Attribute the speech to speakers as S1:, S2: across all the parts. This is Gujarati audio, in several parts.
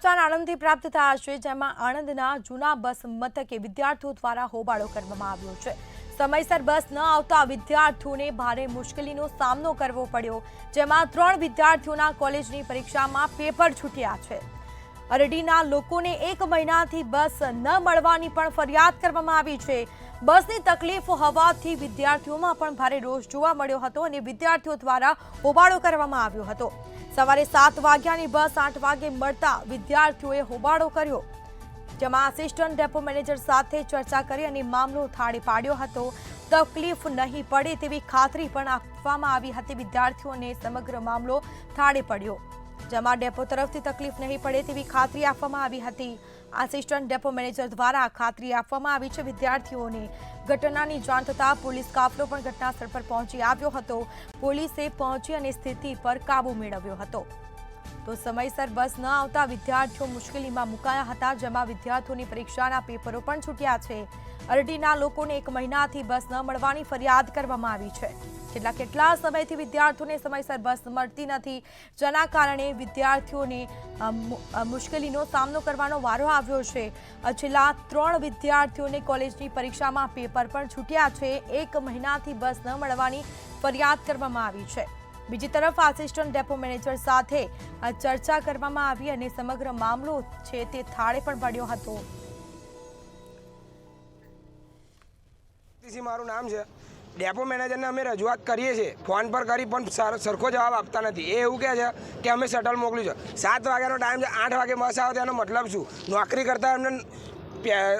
S1: સમાચાર આણંદથી પ્રાપ્ત થયા છે, જેમાં આણંદના જૂના બસ મથકે વિદ્યાર્થીઓ દ્વારા હોબાળો કરવામાં આવ્યો છે। સમયસર બસ ન આવતા વિદ્યાર્થીઓને ભારે મુશ્કેલીનો સામનો કરવો પડ્યો, જેમાં 3 વિદ્યાર્થીઓના કોલેજની પરીક્ષામાં પેપર છૂટ્યા છે। અરડીના લોકોને 1 મહિનાથી બસ ન મળવાની પણ ફરિયાદ કરવામાં આવી છે। બસની તકલીફ હોવાથી વિદ્યાર્થીઓમાં પણ ભારે રોષ જોવા મળ્યો હતો અને વિદ્યાર્થીઓ દ્વારા હોબાળો કરવામાં આવ્યો હતો। સવારે 7 વાગ્યાની બસ 8 વાગે મળતા વિદ્યાર્થીઓએ હોબાળો કર્યો, જેમાં આસિસ્ટન્ટ ડેપો મેનેજર સાથે ચર્ચા કરી અને મામલો થાળે પાડ્યો હતો। તકલીફ નહીં પડે તેવી ખાતરી પણ આપવામાં આવી હતી। વિદ્યાર્થીઓને સમગ્ર મામલો થાળે પડ્યો, જેમાં ડેપો તરફથી તકલીફ નહીં પડે તેવી ખાતરી આપવામાં આવી હતી। આસિસ્ટન્ટ ડેપો મેનેજર દ્વારા ખાતરી આપવામાં આવી છે। વિદ્યાર્થીઓને ઘટનાની જાણ થતાં પોલીસ કાફલો પણ ઘટનાસ્થળ પર પહોંચી આવ્યો હતો। પોલીસે પહોંચી અને સ્થિતિ પર કાબુ મેળવ્યો હતો। તો સમયસર બસ ન આવતા વિદ્યાર્થીઓ મુશ્કેલીમાં મુકાયા હતા, જેમાં વિદ્યાર્થીઓની પરીક્ષાના પેપરો પણ છૂટ્યા છે। અરડીના લોકોને 1 મહિનાથી બસ ન મળવાની ફરિયાદ કરવામાં આવી છે। કેટલા સમયથી વિદ્યાર્થીઓને સમયસર બસ મળતી નથી, જેના કારણે વિદ્યાર્થીઓને મુશ્કેલીનો સામનો કરવાનો વારો આવ્યો છે। છેલ્લા 3 વિદ્યાર્થીઓને કોલેજની પરીક્ષામાં પેપર પણ છૂટ્યા છે। 1 મહિનાથી બસ ન મળવાની ફરિયાદ કરવામાં આવી છે। બીજી તરફ આસિસ્ટન્ટ ડેપો મેનેજર સાથે ચર્ચા કરવામાં આવી અને સમગ્ર મામલો છે તે થાળે પણ પડ્યો હતો।
S2: મારું નામ છે, ડેપો મેનેજરને અમે રજૂઆત કરીએ છીએ, ફોન પર કરી પણ સરખો જવાબ આપતા નથી। એ એવું કહે છે કે અમે શટલ મોકલ્યું છે। 7 વાગ્યાનો ટાઈમ છે, 8 વાગે બસ આવે તેનો મતલબ શું? નોકરી કરતા એમને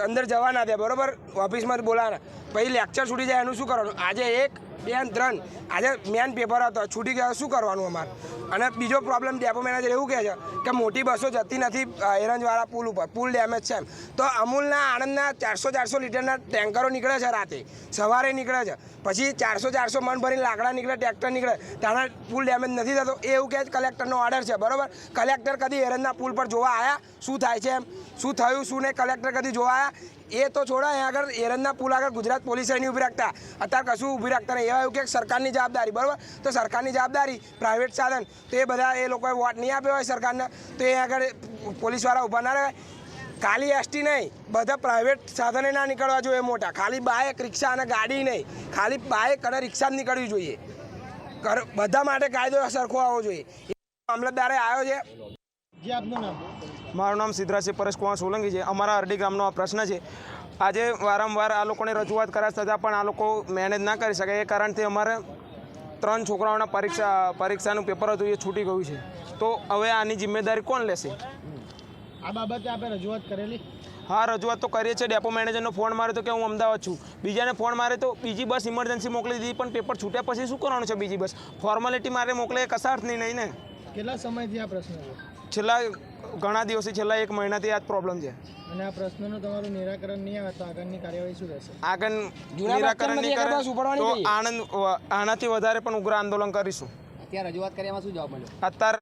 S2: અંદર જવા ના દે, બરોબર? ઓફિસમાં બોલાવાના, પછી લેક્ચર છૂટી જાય એનું શું કરવાનું? આજે 1, 2, 3 આજે મેન પેપર હતો, છૂટી ગયા, શું કરવાનું અમારે? અને બીજો પ્રોબ્લેમ, ડેપો મેનેજર એવું કહે છે કે મોટી બસો જતી નથી એરંજવાળા પુલ ઉપર, પુલ ડેમેજ છે એમ। તો અમૂલના આણંદના 400 લીટરના ટેન્કરો નીકળે છે, રાતે સવારે નીકળે છે, પછી 400 મણ ભરીને લાકડા નીકળે, ટ્રેક્ટર નીકળે, ત્યાંના પુલ ડેમેજ નથી થતો। એ એવું કહે છે કલેક્ટરનો ઓર્ડર છે, બરાબર? કલેક્ટર કદી એરંજના પુલ પર જોવા આવ્યા? શું થાય છે એમ, શું થયું શું નહીં, કલેક્ટર કદી જોવા આવ્યા? એ તો છોડા, અહીંયા આગળ એરંજના પુલ આગળ ગુજરાત પોલીસ નહીં ઊભી રાખતા, અત્યારે કશું ઊભી રાખતા નહીં। એવા એવું કે સરકારની જવાબદારી, બરાબર? તો સરકારની જવાબદારી, પ્રાઇવેટ સાધન, તો એ બધા એ લોકોએ વોટ નહીં આપ્યો હોય સરકારને, તો એ આગળ પોલીસવાળા ઊભા ના રહે। ખાલી એસટી નહીં, બધા પ્રાઇવેટ સાધને ના નીકળવા જોઈએ મોટા, ખાલી બાઇક, રિક્ષા અને ગાડી નહીં, ખાલી બાઇક અને રિક્ષા જ નીકળવી જોઈએ। બધા માટે કાયદો સરખો આવવો જોઈએ। મામલતદારે આવ્યો છે।
S3: જે આપનું નામ?
S4: મારું નામ સિદ્ધરાજ પરેશકુમાર સોલંકી છે। અમારા અરડી ગામનો આ પ્રશ્ન છે। આજે વારંવાર આ લોકોને રજૂઆત કર્યા છતાં પણ આ લોકો મેનેજ ના કરી શકે, એ કારણથી અમારે 3 છોકરાઓના પરીક્ષાનું પેપર હતું, એ છૂટી ગયું છે। તો હવે આની જિમ્મેદારી કોણ લેશે?
S3: આ બાબતે આપણે રજૂઆત કરેલી?
S4: હા, રજૂઆત તો કરીએ છીએ। ડેપો મેનેજરનો ફોન માર્યો તો કે હું અમદાવાદ છું, બીજાને ફોન મારે તો બીજી બસ ઇમરજન્સી મોકલી દીધી, પણ પેપર છૂટ્યા પછી શું કરવાનું છે? બીજી બસ ફોર્માલિટી મારે મોકલે, કશા અર્થની નહીં ને।
S3: કેટલા સમયથી આ પ્રશ્ન છે?
S4: છેલ્લા ઘણા દિવસથી, છેલ્લા 1 મહિનાથી આ જ પ્રોબ્લેમ છે।
S3: અને આ પ્રશ્નનું તમારું નિરાકરણ નહીં આવે તો આગળની કાર્યવાહી શું રહેશે?
S4: આગળ નિરાકરણ નહીં કરે તો આનાથી વધારે પણ ઉગ્ર આંદોલન કરીશું।
S5: અત્યારે રજૂઆત કર્યામાં શું જવાબ મળ્યો?
S4: અત્યારે